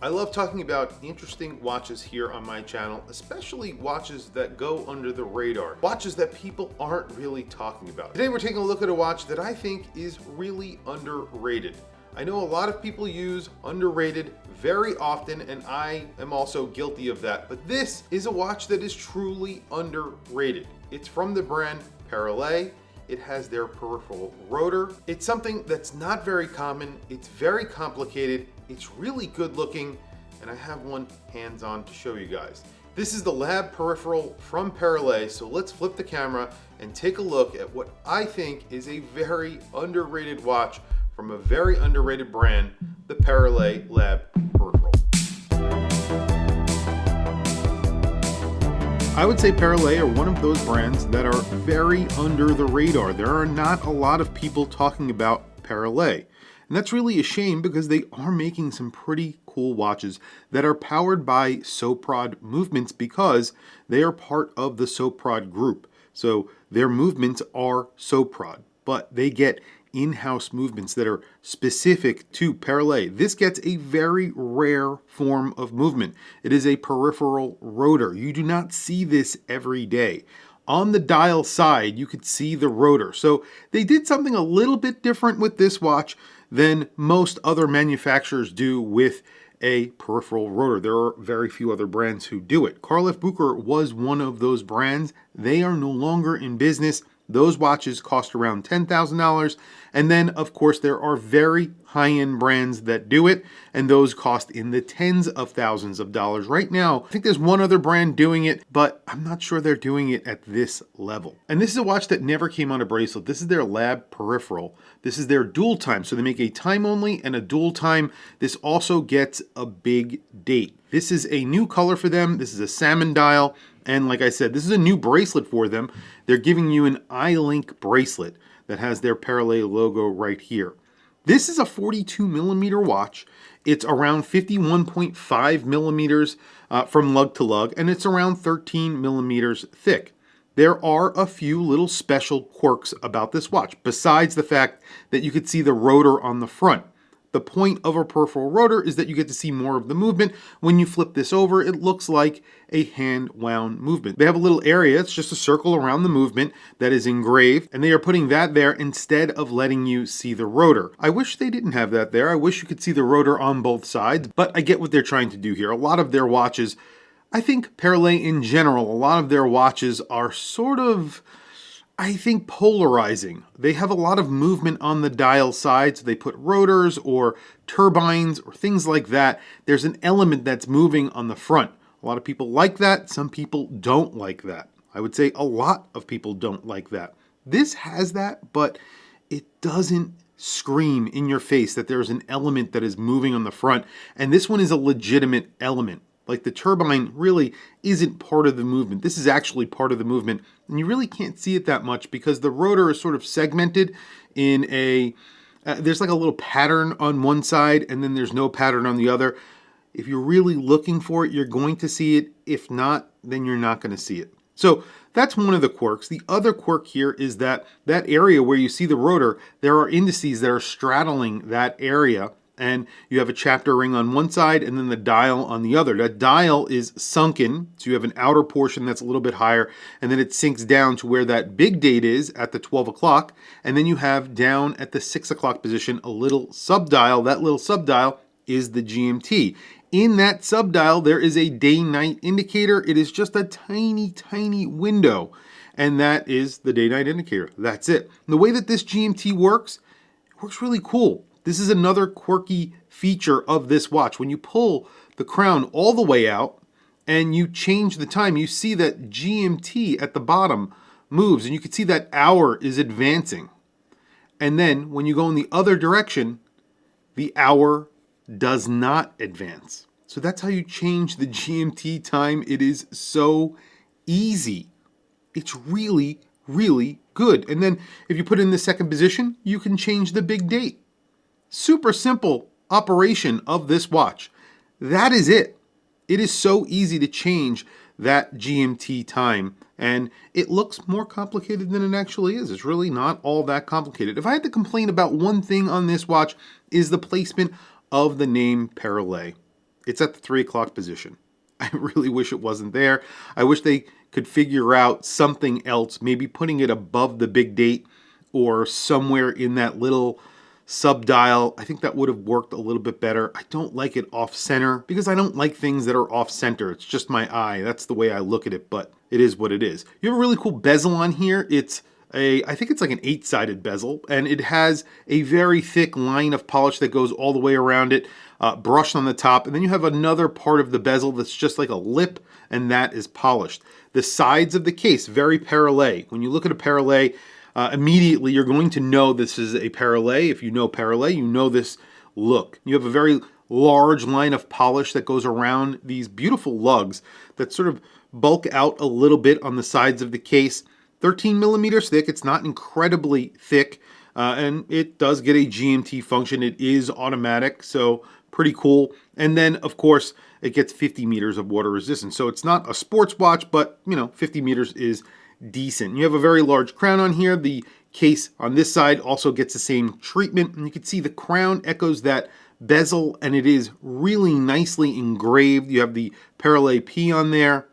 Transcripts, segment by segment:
I love talking about interesting watches here on my channel, especially watches that go under the radar, watches that people aren't really talking about. Today we're taking a look at a watch that I think is really underrated. I know a lot of people use underrated very often, and I am also guilty of that, but this is a watch that is truly underrated. It's from the brand Peripheral. It has their peripheral rotor. It's something that's not very common. It's very complicated. It's really good looking, and I have one hands-on to show you guys. This is the Lab Peripheral from Peripheral, so let's flip the camera and take a look at what I think is a very underrated watch from a very underrated brand, the Peripheral Lab Peripheral. I would say Peripheral are one of those brands that are very under the radar. There are not a lot of people talking about Peripheral. And that's really a shame because they are making some pretty cool watches that are powered by Soprod movements because they are part of the Soprod group. So their movements are Soprod, but they get in-house movements that are specific to Peripheral. This gets a very rare form of movement. It is a peripheral rotor. You do not see this every day. On the dial side, you could see the rotor. So they did something a little bit different with this watch than most other manufacturers do with a peripheral rotor. There are very few other brands who do it. Karl F. Bucher was one of those brands. They are no longer in business. Those watches cost around $10,000. And then, of course, there are very high-end brands that do it, and those cost in the tens of thousands of dollars. Right now, I think there's one other brand doing it, but I'm not sure they're doing it at this level. And this is a watch that never came on a bracelet. This is their Lab Peripheral. This is their dual time. So they make a time only and a dual time. This also gets a big date. This is a new color for them. This is a salmon dial. And like I said, this is a new bracelet for them. They're giving you an iLink bracelet that has their Peripheral logo right here. This is a 42 millimeter watch. It's around 51.5 millimeters from lug to lug, and it's around 13 millimeters thick. There are a few little special quirks about this watch, besides the fact that you could see the rotor on the front. The point of a peripheral rotor is that you get to see more of the movement. When you flip this over, it looks like a hand-wound movement. They have a little area, it's just a circle around the movement that is engraved, and they are putting that there instead of letting you see the rotor. I wish they didn't have that there. I wish you could see the rotor on both sides, but I get what they're trying to do here. A lot of their watches, I think Peripheral in general, a lot of their watches are sort of, I think, polarizing. They have a lot of movement on the dial side, so they put rotors or turbines or things like that. There's an element that's moving on the front. A lot of people like that. Some people don't like that. I would say a lot of people don't like that. This has that, but it doesn't scream in your face that there's an element that is moving on the front. And this one is a legitimate element. Like the turbine really isn't part of the movement. This is actually part of the movement. And you really can't see it that much because the rotor is sort of segmented in a, there's like a little pattern on one side and then there's no pattern on the other. If you're really looking for it, you're going to see it. If not, then you're not going to see it. So that's one of the quirks. The other quirk here is that that area where you see the rotor, there are indices that are straddling that area. And you have a chapter ring on one side and then the dial on the other. That dial is sunken, so you have an outer portion that's a little bit higher, and then it sinks down to where that big date is at the 12 o'clock, and then you have down at the 6 o'clock position a little subdial. That little subdial is the GMT. In that subdial, there is a day-night indicator. It is just a tiny, tiny window, and that is the day-night indicator. That's it. And the way that this GMT works, it works really cool. This is another quirky feature of this watch. When you pull the crown all the way out and you change the time, you see that GMT at the bottom moves and you can see that hour is advancing. And then when you go in the other direction, the hour does not advance. So that's how you change the GMT time. It is so easy. It's really, really good. And then if you put it in the second position, you can change the big date. Super simple operation of this watch. That is it. It is so easy to change that GMT time, and it looks more complicated than it actually is. It's really not all that complicated. If I had to complain about one thing on this watch, is the placement of the name Peripheral. It's at the 3 o'clock position. I really wish it wasn't there. I wish they could figure out something else, maybe putting it above the big date or somewhere in that little subdial. I think that would have worked a little bit better. I don't like it off center because I don't like things that are off center. It's just my eye. That's the way I look at it, but it is what it is. You have a really cool bezel on here. I think it's like an 8-sided bezel, and it has a very thick line of polish that goes all the way around it, brushed on the top, and then you have another part of the bezel that's just like a lip, and that is polished. The sides of the case, very Peripheral. When you look at a Peripheral, immediately you're going to know this is a Peripheral. If you know Peripheral, you know this look. You have a very large line of polish that goes around these beautiful lugs that sort of bulk out a little bit on the sides of the case. 13 millimeters thick. It's not incredibly thick, and it does get a GMT function. It is automatic, so pretty cool. And then, of course, it gets 50 meters of water resistance. So it's not a sports watch, but 50 meters is decent. You have a very large crown on here. The case on this side also gets the same treatment, and you can see the crown echoes that bezel, and it is really nicely engraved. You have the Peripheral P on there.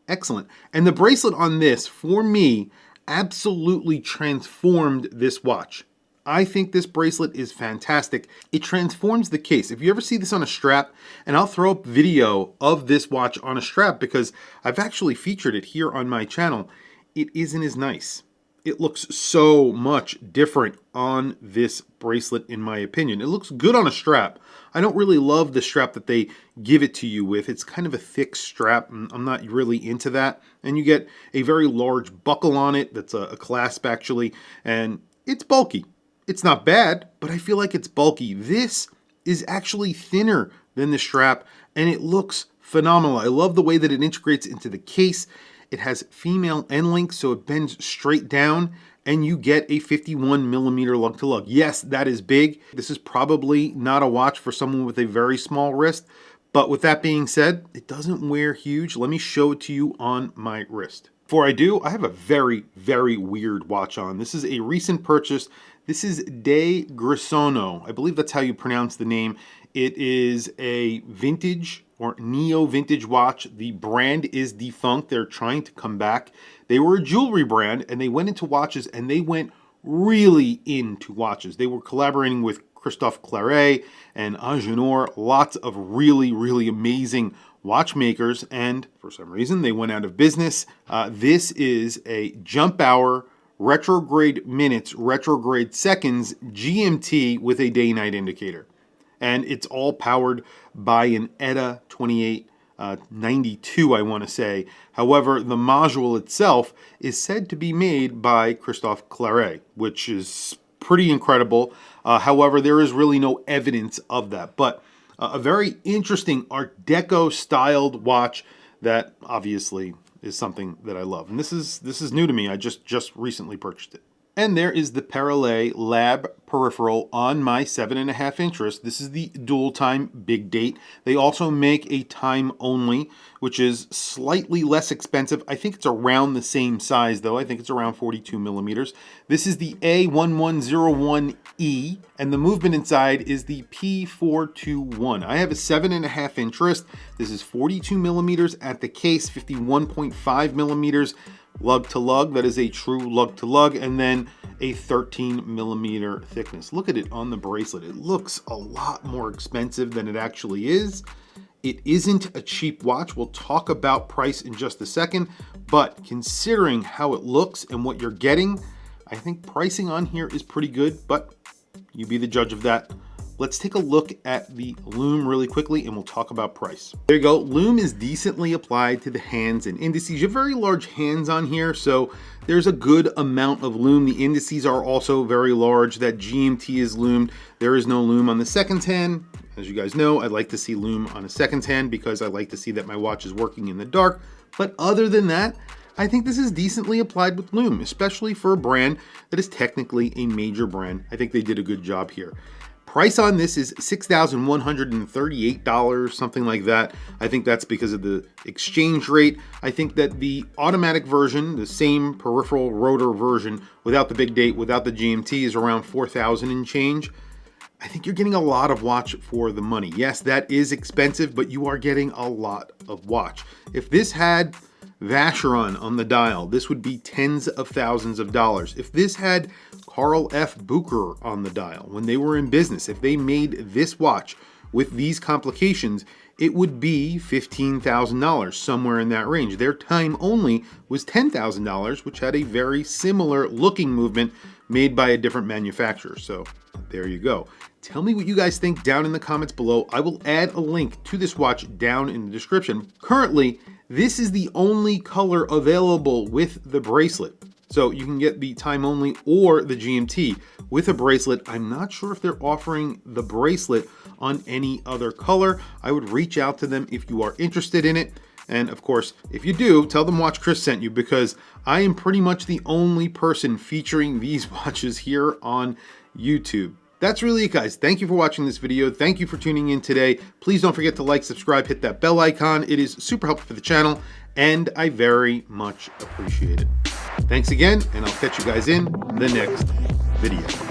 Excellent. And the bracelet on this, for me, absolutely transformed this watch. I think this bracelet is fantastic. It transforms the case. If you ever see this on a strap, and I'll throw up video of this watch on a strap because I've actually featured it here on my channel, it isn't as nice. It looks so much different on this bracelet, in my opinion. It looks good on a strap. I don't really love the strap that they give it to you with. It's kind of a thick strap, and I'm not really into that. And you get a very large buckle on it that's a clasp, actually, and it's bulky. It's not bad, but I feel like it's bulky. This is actually thinner than the strap, and it looks phenomenal. I love the way that it integrates into the case. It has female end link, so it bends straight down, and you get a 51 millimeter lug to lug. Yes, that is big. This is probably not a watch for someone with a very small wrist, but with that being said, it doesn't wear huge. Let me show it to you on my wrist. Before I do, I have a very, very weird watch on. This is a recent purchase. This is Gersono. I believe that's how you pronounce the name. It is a vintage or neo-vintage watch. The brand is defunct. They're trying to come back. They were a jewelry brand, and they went into watches, and they went really into watches. They were collaborating with Christophe Claret and Agenor, lots of really, really amazing watchmakers, and for some reason they went out of business. This is a jump hour, retrograde minutes, retrograde seconds, GMT with a day-night indicator. And it's all powered by an ETA 2892, I want to say. However, the module itself is said to be made by Christophe Claret, which is pretty incredible. However, there is really no evidence of that. But a very interesting Art Deco styled watch that obviously is something that I love. And this is new to me. I just recently purchased it. And there is the Peripheral Lab Peripheral on my 7.5 inch wrist. This is the dual time big date. They also make a time only, which is slightly less expensive. I think it's around the same size though. I think it's around 42 millimeters. This is the A1101E, and the movement inside is the P421. I have a 7.5 inch wrist. This is 42 millimeters at the case, 51.5 millimeters lug to lug. That is a true lug to lug, and then a 13 millimeter thickness. Look at it on the bracelet. It looks a lot more expensive than it actually is. It isn't a cheap watch. We'll talk about price in just a second, but considering how it looks and what you're getting, I think pricing on here is pretty good, but you be the judge of that. Let's take a look at the Lume really quickly and we'll talk about price. There you go. Lume is decently applied to the hands and indices. You have very large hands on here, so there's a good amount of Lume. The indices are also very large. That GMT is loomed. There is no Lume on the second hand. As you guys know, I like to see Lume on a second hand because I like to see that my watch is working in the dark. But other than that, I think this is decently applied with Lume, especially for a brand that is technically a major brand. I think they did a good job here. Price on this is $6,138, something like that. I think that's because of the exchange rate. I think that the automatic version, the same peripheral rotor version, without the big date, without the GMT, is around $4,000 and change. I think you're getting a lot of watch for the money. Yes, that is expensive, but you are getting a lot of watch. If this had Vacheron on the dial, this would be tens of thousands of dollars. If this had Carl F. Bucher on the dial when they were in business, if they made this watch with these complications, it would be $15,000, somewhere in that range. Their time only was $10,000, which had a very similar looking movement made by a different manufacturer. So there you go. Tell me what you guys think down in the comments below. I will add a link to this watch down in the description. Currently, this is the only color available with the bracelet. So you can get the time only or the GMT with a bracelet. I'm not sure if they're offering the bracelet on any other color. I would reach out to them if you are interested in it. And of course, if you do, tell them Watch Chris sent you, because I am pretty much the only person featuring these watches here on YouTube. That's really it, guys. Thank you for watching this video. Thank you for tuning in today. Please don't forget to like, subscribe, hit that bell icon. It is super helpful for the channel, and I very much appreciate it. Thanks again, and I'll catch you guys in the next video.